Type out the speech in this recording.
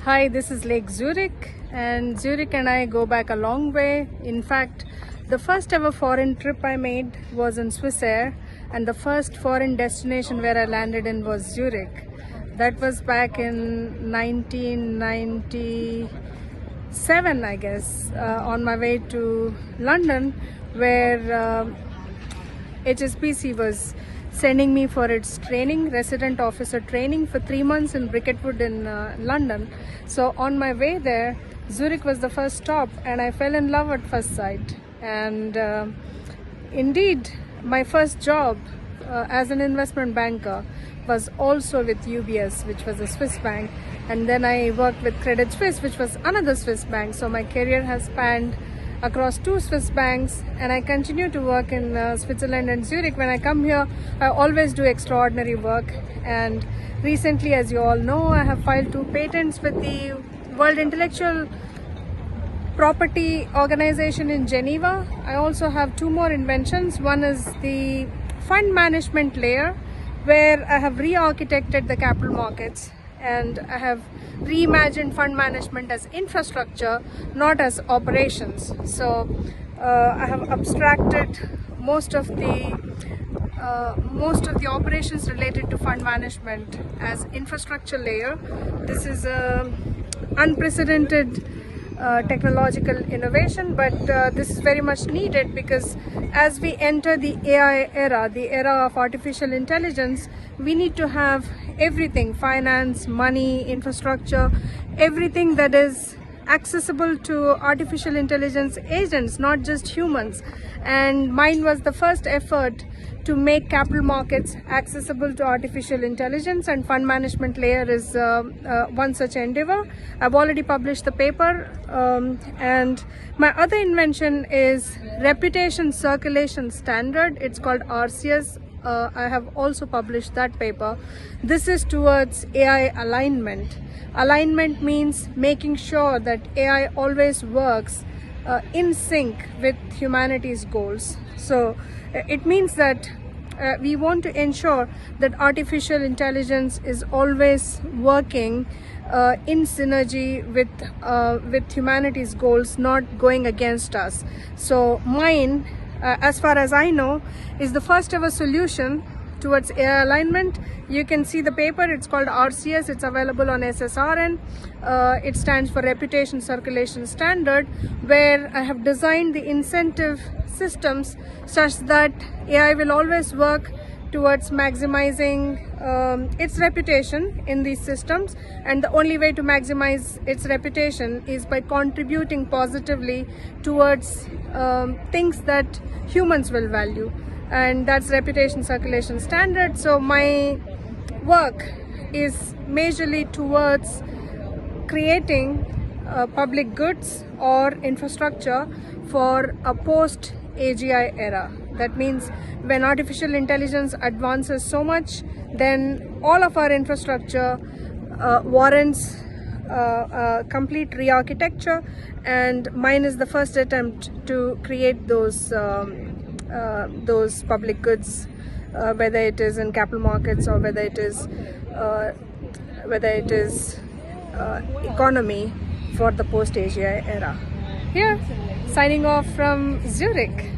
Hi, this is Lake Zurich, and Zurich and I go back a long way. In fact, the first ever foreign trip I made was in Swissair, and the first foreign destination where I landed in was Zurich. That was back in 1997, I guess, on my way to London, where HSBC was sending me for its training, resident officer training for 3 months in Bricketwood in London. So on my way there, Zurich was the first stop, and I fell in love at first sight. And indeed, my first job as an investment banker was also with UBS, which was a Swiss bank. And then I worked with Credit Suisse, which was another Swiss bank. So my career has spanned across 2 Swiss banks, and I continue to work in Switzerland and Zurich. When I come here, I always do extraordinary work, and recently, as you all know, I have filed 2 patents with the World Intellectual Property Organization in Geneva. I also have 2 more inventions. One is the fund management layer, where I have re-architected the capital markets, and I have reimagined fund management as infrastructure, not as operations. So I have abstracted most of the operations related to fund management as infrastructure layer. This is a unprecedented technological innovation, but this is very much needed, because as we enter the AI era, the era of artificial intelligence, we need to have everything: finance, money, infrastructure, everything that is accessible to artificial intelligence agents, not just humans. And mine was the first effort to make capital markets accessible to artificial intelligence, and fund management layer is one such endeavor. I've already published the paper, and my other invention is reputation circulation standard. It's called RCS. I have also published that paper. This is towards AI alignment. Alignment means making sure that AI always works in sync with humanity's goals. So it means that we want to ensure that artificial intelligence is always working in synergy with humanity's goals, not going against us. So mine, as far as I know, is the first ever solution towards AI alignment. You can see the paper. It's called RCS. It's available on SSRN. It stands for Reputation Circulation Standard, where I have designed the incentive systems such that AI will always work towards maximizing its reputation in these systems, and the only way to maximize its reputation is by contributing positively towards things that humans will value, and that's reputation circulation standard. So my work is majorly towards creating public goods or infrastructure for a post AGI era. That means when artificial intelligence advances so much, then all of our infrastructure warrants complete re-architecture, and mine is the first attempt to create those public goods, whether it is in capital markets or whether it is economy for the post-AGI era. Here, signing off from Zurich.